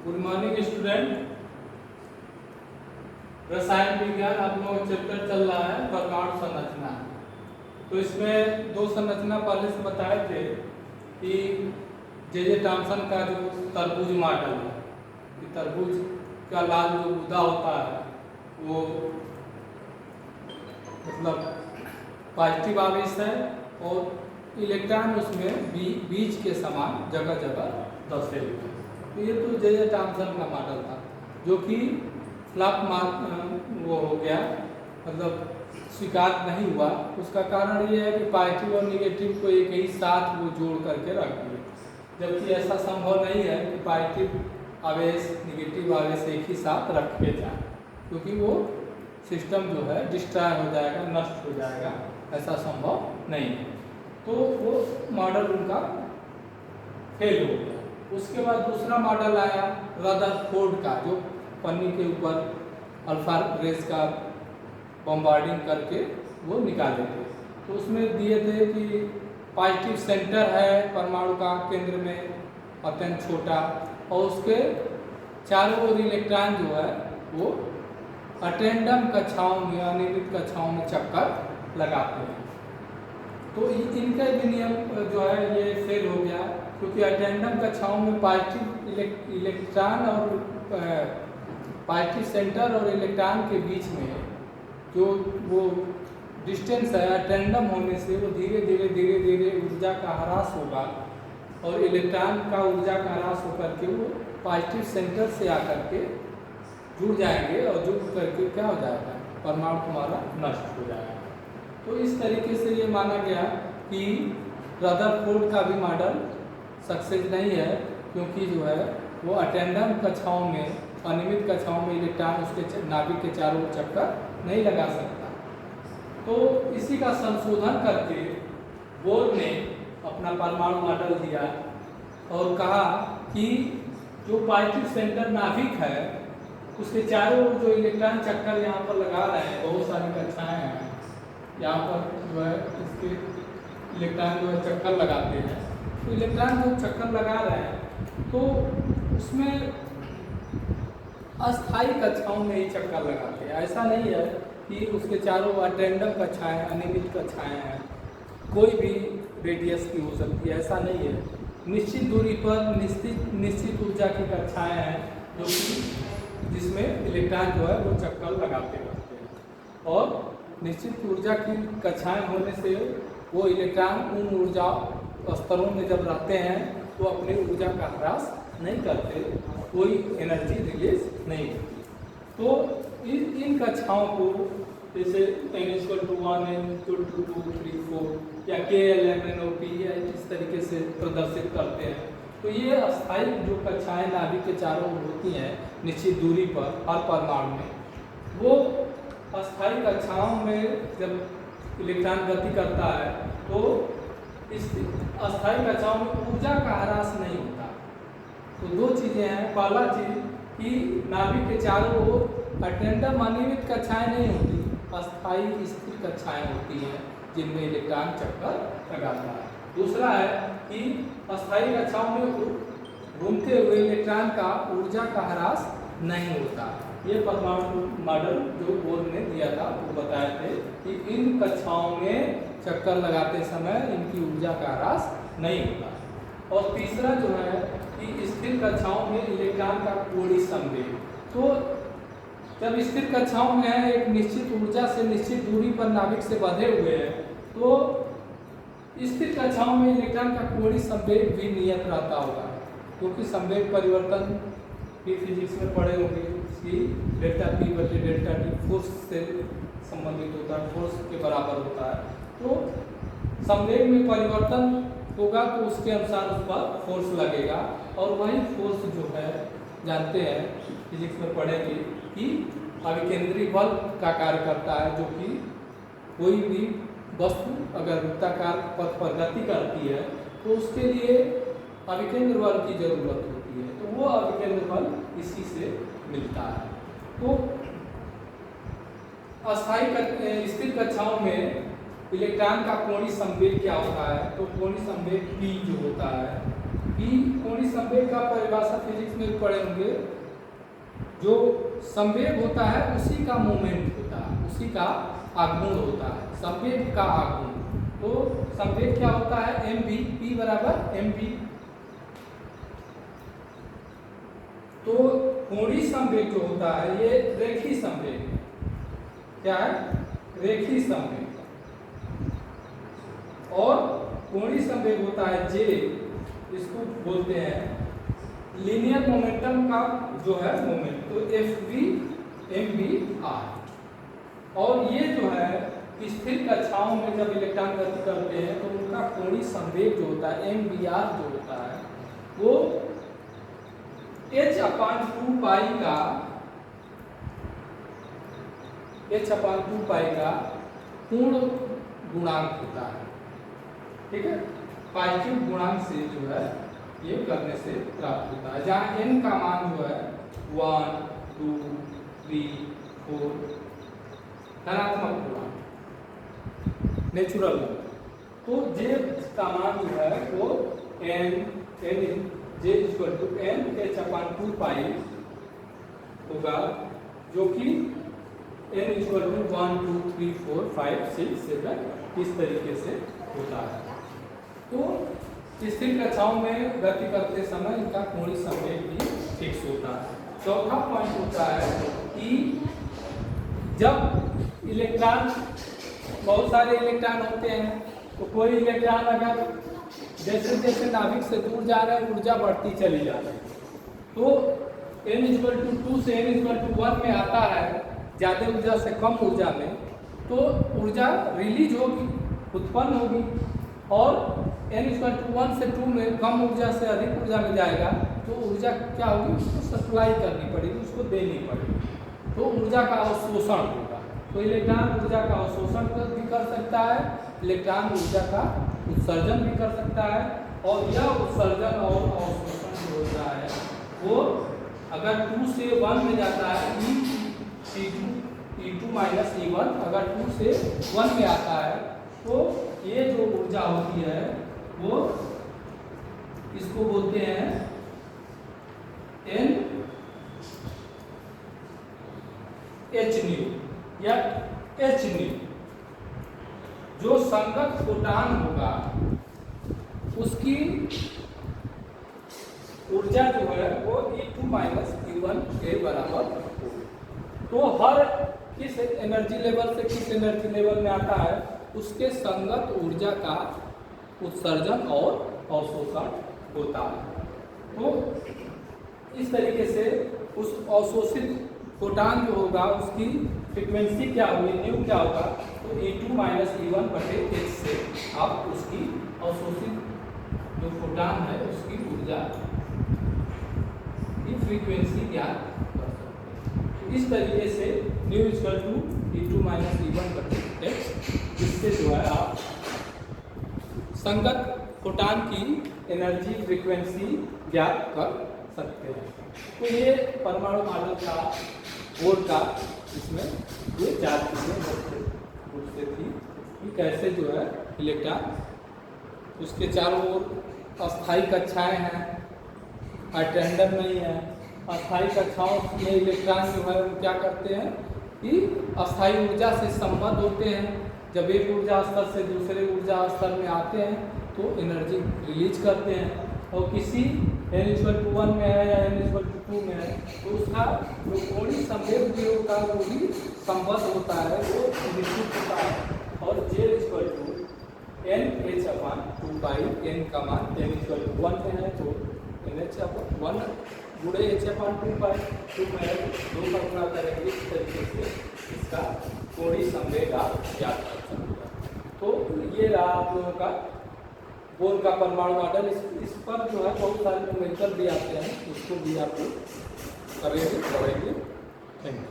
Good morning student. रसायन विज्ञान आप लोगों का चैप्टर चल रहा है परमाणु संरचना। तो इसमें दो संरचना पहले से बताए थे कि जे थॉम्सन का जो तरबूज मॉडल है कि तरबूज का लाल जो गुदा होता है वो मतलब पॉजिटिव आवेश है और इलेक्ट्रॉन उसमें बीज के समान जगह जगह दसे हुए हैं। तो ये तो जे थॉम्सन का मॉडल था जो कि फ्लॉप वो हो गया, मतलब स्वीकार नहीं हुआ। उसका कारण ये है कि पॉजिटिव और निगेटिव को एक ही साथ वो जोड़ करके रख दिए, जबकि ऐसा संभव नहीं है कि पॉजिटिव आवेश निगेटिव आवेश एक ही साथ रखे जाए, क्योंकि वो सिस्टम जो है डिस्ट्रॉय हो जाएगा, नष्ट हो जाएगा, ऐसा संभव नहीं है। तो वो मॉडल उनका फेल हो गया। उसके बाद दूसरा मॉडल आया रदरफोर्ड का, जो पन्नी के ऊपर अल्फा रेज का बम्बार्डिंग करके वो निकाले थे। तो उसमें दिए थे कि पॉजिटिव सेंटर है परमाणु का केंद्र में अत्यंत छोटा, और उसके चारों ओर इलेक्ट्रॉन जो है वो अटेंडम कक्षाओं में अनियमित कक्षाओं में चक्कर लगाते हैं। तो इनका भी नियम जो है ये फेल हो गया, क्योंकि अटेंडम कक्षाओं में पॉजिटिव इलेक्ट्रॉन और पॉजिटिव सेंटर और इलेक्ट्रॉन के बीच में जो वो डिस्टेंस है अटेंडम होने से वो धीरे धीरे ऊर्जा का ह्रास होगा, और इलेक्ट्रॉन का ऊर्जा का ह्रास होकर के वो पॉजिटिव सेंटर से आकर के जुड़ जाएंगे, और जुड़ करके क्या हो जाएगा, परमाणु तुम्हारा नष्ट हो जाएगा। तो इस तरीके से ये माना गया कि रदरफोर्ड का भी मॉडल सक्सेस नहीं है, क्योंकि जो है वो अटेंडम कक्षाओं में अनियमित कक्षाओं में इलेक्ट्रॉन उसके नाभिक के चारों ओर चक्कर नहीं लगा सकता। तो इसी का संशोधन करके बोर ने अपना परमाणु मॉडल दिया और कहा कि जो पॉजिटिव सेंटर नाभिक है उसके चारों ओर जो इलेक्ट्रॉन चक्कर यहाँ पर लगा रहे हैं, बहुत सारी कक्षाएं हैं यहाँ पर जो है इसके इलेक्ट्रॉन जो है चक्कर लगाते हैं। तो इलेक्ट्रॉन जो चक्कर लगा रहे हैं तो उसमें अस्थायी कक्षाओं में ही चक्कर लगाते हैं। ऐसा नहीं है कि उसके चारों अटेंडम कक्षाएं अनियमित कक्षाएं हैं, कोई भी रेडियस की हो सकती है, ऐसा नहीं है। निश्चित दूरी पर निश्चित ऊर्जा की कक्षाएं हैं जो कि जिसमें इलेक्ट्रॉन जो है वो चक्कर लगाते रहते हैं, और निश्चित ऊर्जा की कक्षाएं होने से वो इलेक्ट्रॉन उन ऊर्जा स्तरों में जब रहते हैं तो अपनी ऊर्जा का ह्रास नहीं करते, कोई एनर्जी रिलीज नहीं होती। तो इन कक्षाओं को जैसे n=1 n=2 3 4 या KLMNOP या इस तरीके से प्रदर्शित करते हैं। तो ये अस्थायी जो कक्षाएं नाभिक के चारों ओर होती हैं निश्चित दूरी पर हर परमाणु में, वो अस्थायी कक्षाओं में जब इलेक्ट्रॉन गति करता है तो इस अस्थायी कक्षाओं में ऊर्जा का ह्रास नहीं होता। तो दो चीज़ें हैं, पहला चीज़ कि नाभिक के चारों ओर अटेंडम अनियमित कक्षाएं नहीं होती, अस्थायी स्थिर कक्षाएं होती हैं जिनमें इलेक्ट्रॉन चक्कर लगाता है। दूसरा है कि अस्थायी कक्षाओं में घूमते हुए इलेक्ट्रॉन का ऊर्जा का ह्रास नहीं होता। ये परमाणु मॉडल जो बोर ने दिया था वो बताए थे कि इन कक्षाओं में चक्कर लगाते समय इनकी ऊर्जा का ह्रास नहीं होता। और तीसरा जो है कि स्थिर कक्षाओं में इलेक्ट्रॉन का कोणीय संवेग, तो जब स्थिर कक्षाओं में है एक निश्चित ऊर्जा से निश्चित दूरी पर नाभिक से बंधे हुए हैं, तो स्थिर कक्षाओं में इलेक्ट्रॉन का कोणीय संवेग भी नियत रहता होगा, क्योंकि संवेग परिवर्तन भी फिजिक्स में पढ़े होंगे कि डेल्टा P बटे डेल्टा T फोर्स से संबंधित होता है, फोर्स के बराबर होता है। तो संवेग में परिवर्तन होगा तो उसके अनुसार उस पर फोर्स लगेगा, और वही फोर्स जो है जानते हैं फिजिक्स में पढ़ेंगे कि अभिकेंद्री बल का कार्य करता है, जो कि कोई भी वस्तु अगर वृत्ताकार पथ पर गति करती है तो उसके लिए अभिकेंद्र बल की जरूरत होती है, तो वो अभिकेंद्र बल इसी से मिलता है। तो अस्थायी स्थिर कक्षाओं में इलेक्ट्रॉन का कोणीय संवेग क्या होता है, तो कोणीय संवेग p जो होता है, p कोणीय संवेग का परिभाषा फिजिक्स में पढ़े होंगे। जो संवेग होता है उसी का मोमेंट होता है, उसी का आघूर्ण होता है, संवेग का आघूर्ण। तो संवेग क्या होता है, mv, p बराबर mv। तो कोणीय संवेग जो होता है ये रेखीय संवेग है। क्या है, रेखीय संवेग। और कोणीय संवेग होता है j, इसको बोलते हैं लीनियर मोमेंटम का जो है मोमेंट, तो fv mv r। और ये जो है स्थिर कक्षाओं में जब इलेक्ट्रॉन गति करते हैं तो उनका कोणीय संवेग जो होता है mvr जो होता है वो h/2 पाई का पूर्ण गुणांक होता है। ठीक है, पाई क्यूब गुणांक से जो है ये करने से प्राप्त होता है, जहाँ n का मान जो है 1 2 3 4 धनात्मक गुणांक नेचुरल। तो j का मान जो है वो n j equal to n h/2 pi होगा, जो कि n इक्वल टू 1 2 3 4 5 6 7 इस तरीके से होता है। तो स्थिर कक्षाओं में गति करते समय इनका कोणीय संवेग भी फिक्स होता है। चौथा पॉइंट होता है कि जब इलेक्ट्रॉन, बहुत सारे इलेक्ट्रॉन होते हैं, तो कोई इलेक्ट्रॉन अगर जैसे जैसे नाभिक से दूर जा रहा है ऊर्जा बढ़ती चली जा रही है, तो n इक्वल टू 2 से n इक्वल टू 1 में आता है, ज़्यादा ऊर्जा से कम ऊर्जा में, तो ऊर्जा रिलीज होगी, उत्पन्न होगी। और n इक्वल टू 1 से 2 में कम ऊर्जा से अधिक ऊर्जा में जाएगा, तो ऊर्जा क्या होगी, उसको सप्लाई करनी पड़ेगी, उसको देनी पड़ेगी, तो ऊर्जा का अवशोषण होगा। तो इलेक्ट्रॉन ऊर्जा का अवशोषण भी कर सकता है, इलेक्ट्रॉन ऊर्जा का उत्सर्जन भी कर सकता है। और यह उत्सर्जन और अवशोषण जो होता है वो अगर 2 से 1 में जाता है, E2 माइनस E1 अगर 2 से 1 में आता है, तो ये जो ऊर्जा होती है वो इसको बोलते हैं nhν या hν। जो संगत फोटान होगा उसकी ऊर्जा जो है वो E2 माइनस E1 के बराबर होगी। तो हर किस एनर्जी लेवल से किस एनर्जी लेवल में आता है उसके संगत ऊर्जा का उत्सर्जन और अवशोषण होता है। तो इस तरीके से उस अवशोषित फोटान जो होगा उसकी फ्रीक्वेंसी क्या होगी, न्यू क्या होगा, तो E2 माइनस E1 बटे h से आप उसकी अवशोषित जो फोटान है उसकी ऊर्जा की फ्रीक्वेंसी ज्ञात कर सकते हैं। इस तरीके से new equal to E2 minus E1 बटे h, जिससे जो है आप संगत फोटान की एनर्जी फ्रीक्वेंसी ज्ञात कर सकते हैं। तो ये परमाणु मॉडल का बोर्ड का इसमें ये 4 चीज़ें पूछते थी कि कैसे जो है इलेक्ट्रॉन उसके चारों ओर अस्थायी कक्षाएं हैं, अटेंडर नहीं है। अस्थायी कक्षाओं में इलेक्ट्रॉन जो है वो क्या करते हैं कि अस्थायी ऊर्जा से संबद्ध होते हैं। जब एक ऊर्जा स्तर से दूसरे ऊर्जा स्तर में आते हैं तो एनर्जी रिलीज करते हैं। और किसी n इक्वल टू 1 में है या n इक्वल टू 2 में है तो उसका जो कोणीय संवेग भी होता है वो भी संबद्ध होता है, वो निश्चित होता है। और j equal to NH/2 pi, n का मान n इक्वल टू 1 में है तो NH/1 गुणे h/2 पाई 2 में है, 2 का गुणा करेंगे। इस तरीके से इसका कोणीय संवेग आप ज्ञात कर सकते हैं। तो ये रहा आप लोगों का बोर का परमाणु मॉडल। इस पर जो है बहुत सारे न्यूमेरिकल भी आते हैं, उसको भी आप लोग करेंगे, पढ़ेंगे। Thank you.